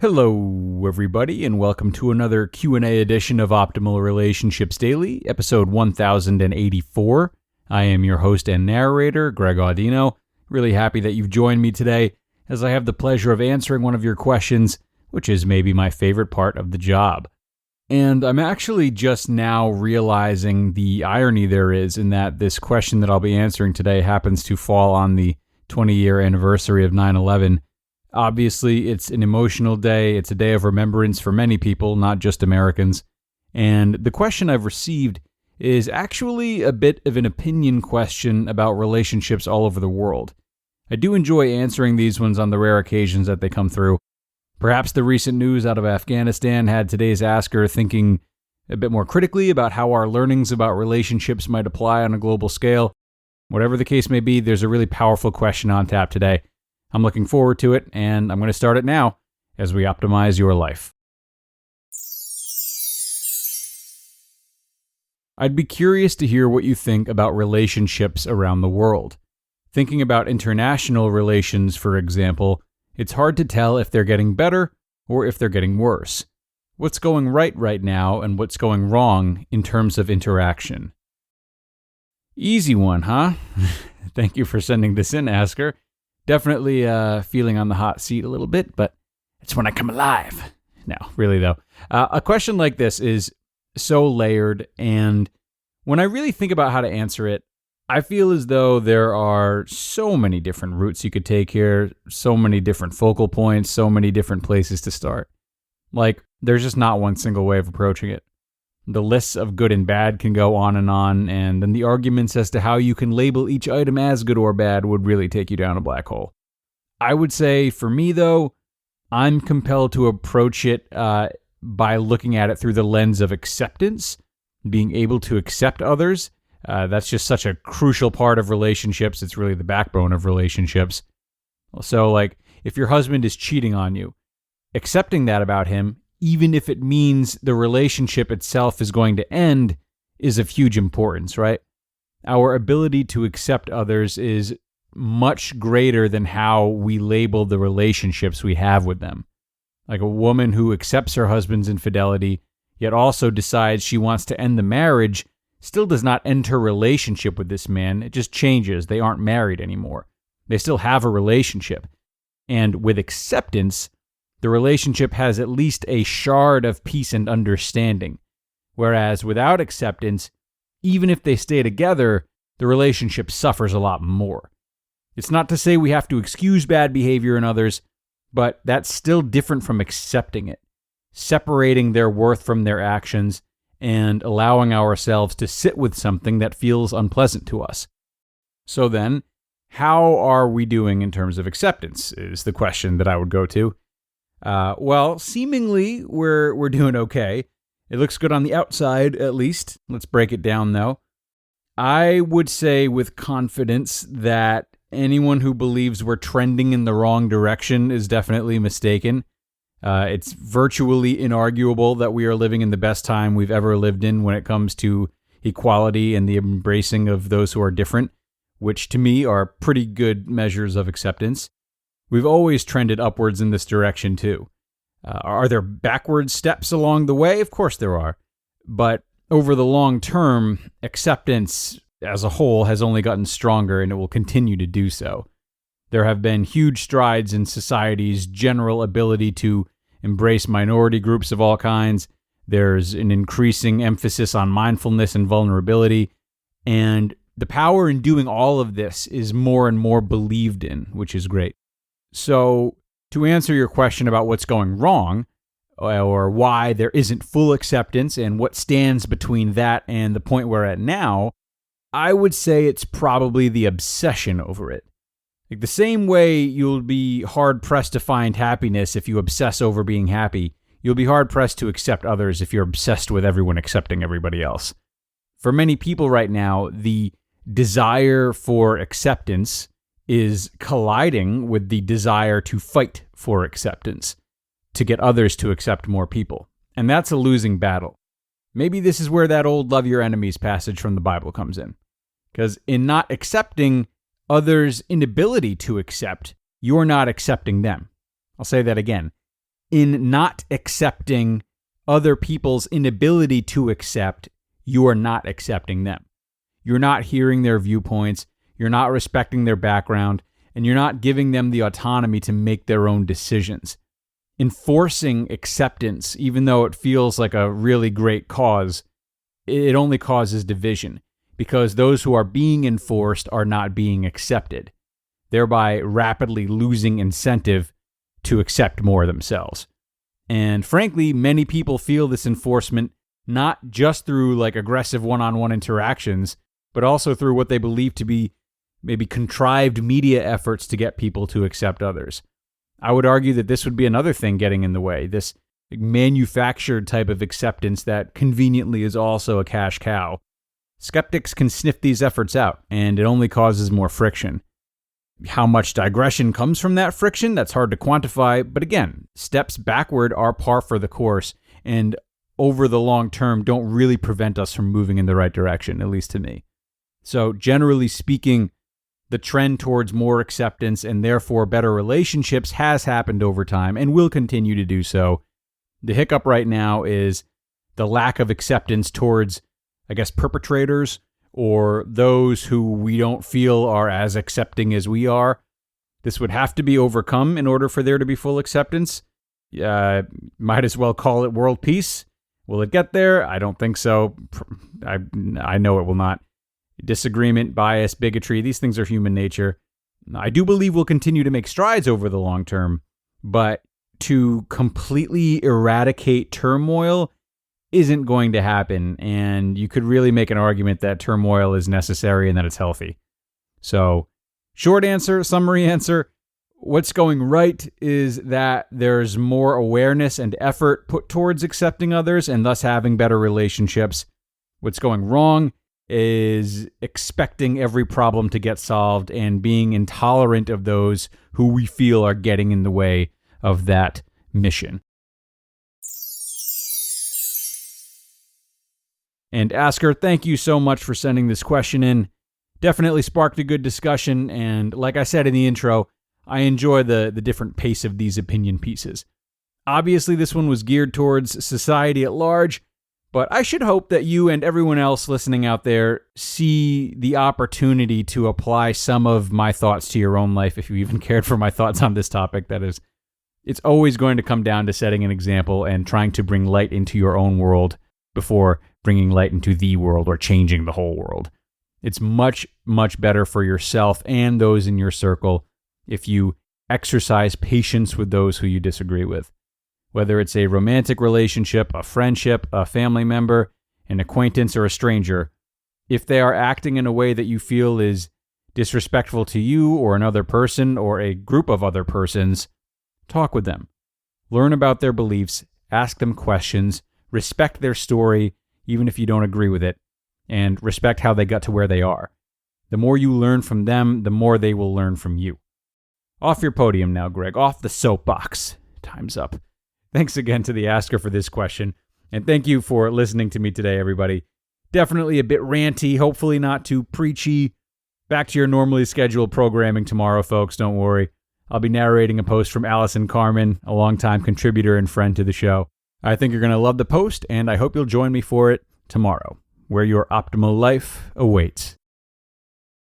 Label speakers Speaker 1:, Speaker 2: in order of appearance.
Speaker 1: Hello, everybody, and welcome to another Q&A edition of Optimal Relationships Daily, episode 1084. I am your host and narrator, Greg Audino. Really happy that you've joined me today, as I have the pleasure of answering one of your questions, which is maybe my favorite part of the job. And I'm actually just now realizing the irony there is in that this question that I'll be answering today happens to fall on the 20-year anniversary of 9/11. Obviously, it's an emotional day. It's a day of remembrance for many people, not just Americans. And the question I've received is actually a bit of an opinion question about relationships all over the world. I do enjoy answering these ones on the rare occasions that they come through. Perhaps the recent news out of Afghanistan had today's asker thinking a bit more critically about how our learnings about relationships might apply on a global scale. Whatever the case may be, there's a really powerful question on tap today. I'm looking forward to it, and I'm going to start it now as we optimize your life. I'd be curious to hear what you think about relationships around the world. Thinking about international relations, for example, it's hard to tell if they're getting better or if they're getting worse. What's going right now and what's going wrong in terms of interaction? Easy one, huh? Thank you for sending this in, Asker. Definitely feeling on the hot seat a little bit, but it's when I come alive. No, really though. A question like this is so layered, and when I really think about how to answer it, I feel as though there are so many different routes you could take here, so many different focal points, so many different places to start. Like, there's just not one single way of approaching it. The lists of good and bad can go on, and then the arguments as to how you can label each item as good or bad would really take you down a black hole. I would say, for me though, I'm compelled to approach it by looking at it through the lens of acceptance, being able to accept others. That's just such a crucial part of relationships. It's really the backbone of relationships. So, like, if your husband is cheating on you, accepting that about him, even if it means the relationship itself is going to end, is of huge importance, right? Our ability to accept others is much greater than how we label the relationships we have with them. Like a woman who accepts her husband's infidelity, yet also decides she wants to end the marriage, still does not end her relationship with this man. It just changes. They aren't married anymore. They still have a relationship. And with acceptance, the relationship has at least a shard of peace and understanding. Whereas without acceptance, even if they stay together, the relationship suffers a lot more. It's not to say we have to excuse bad behavior in others, but that's still different from accepting it, separating their worth from their actions, and allowing ourselves to sit with something that feels unpleasant to us. So then, how are we doing in terms of acceptance is the question that I would go to. Well, seemingly we're doing okay. It looks good on the outside, at least. Let's break it down, though. I would say with confidence that anyone who believes we're trending in the wrong direction is definitely mistaken. It's virtually inarguable that we are living in the best time we've ever lived in when it comes to equality and the embracing of those who are different, which to me are pretty good measures of acceptance. We've always trended upwards in this direction, too. Are there backward steps along the way? Of course there are. But over the long term, acceptance as a whole has only gotten stronger, and it will continue to do so. There have been huge strides in society's general ability to embrace minority groups of all kinds. There's an increasing emphasis on mindfulness and vulnerability. And the power in doing all of this is more and more believed in, which is great. So, to answer your question about what's going wrong, or why there isn't full acceptance and what stands between that and the point we're at now, I would say it's probably the obsession over it. Like the same way you'll be hard-pressed to find happiness if you obsess over being happy, you'll be hard-pressed to accept others if you're obsessed with everyone accepting everybody else. For many people right now, the desire for acceptance is colliding with the desire to fight for acceptance, to get others to accept more people. And that's a losing battle. Maybe this is where that old love your enemies passage from the Bible comes in. Because in not accepting others' inability to accept, you're not accepting them. I'll say that again. in not accepting other people's inability to accept, you are not accepting them. You're not hearing their viewpoints, you're not respecting their background, and you're not giving them the autonomy to make their own decisions. Enforcing acceptance, even though it feels like a really great cause, it only causes division, because those who are being enforced are not being accepted, thereby rapidly losing incentive to accept more themselves. And frankly, many people feel this enforcement not just through like aggressive one-on-one interactions, but also through what they believe to be maybe contrived media efforts to get people to accept others. I would argue that this would be another thing getting in the way, this manufactured type of acceptance that conveniently is also a cash cow. Skeptics can sniff these efforts out, and it only causes more friction. How much digression comes from that friction, that's hard to quantify, but again, steps backward are par for the course, and over the long term don't really prevent us from moving in the right direction, at least to me. So generally speaking, the trend towards more acceptance and therefore better relationships has happened over time and will continue to do so. The hiccup right now is the lack of acceptance towards, I guess, perpetrators or those who we don't feel are as accepting as we are. This would have to be overcome in order for there to be full acceptance. Might as well call it world peace. Will it get there? I don't think so. I know it will not. Disagreement, bias, bigotry, these things are human nature. I do believe we'll continue to make strides over the long term, but to completely eradicate turmoil isn't going to happen, and you could really make an argument that turmoil is necessary and that it's healthy. So, short answer, summary answer, what's going right is that there's more awareness and effort put towards accepting others and thus having better relationships. What's going wrong is expecting every problem to get solved and being intolerant of those who we feel are getting in the way of that mission. And Asker, thank you so much for sending this question in. Definitely sparked a good discussion, and like I said in the intro, I enjoy the different pace of these opinion pieces. Obviously, this one was geared towards society at large, but I should hope that you and everyone else listening out there see the opportunity to apply some of my thoughts to your own life, if you even cared for my thoughts on this topic. That is, it's always going to come down to setting an example and trying to bring light into your own world before bringing light into the world or changing the whole world. It's much, much better for yourself and those in your circle if you exercise patience with those who you disagree with. Whether it's a romantic relationship, a friendship, a family member, an acquaintance, or a stranger, if they are acting in a way that you feel is disrespectful to you or another person or a group of other persons, talk with them. Learn about their beliefs, ask them questions, respect their story, even if you don't agree with it, and respect how they got to where they are. The more you learn from them, the more they will learn from you. Off your podium now, Greg. Off the soapbox. Time's up. Thanks again to the asker for this question, and thank you for listening to me today, everybody. Definitely a bit ranty, hopefully not too preachy. Back to your normally scheduled programming tomorrow, folks, don't worry. I'll be narrating a post from Allison Carmen, a longtime contributor and friend to the show. I think you're going to love the post, and I hope you'll join me for it tomorrow, where your optimal life awaits.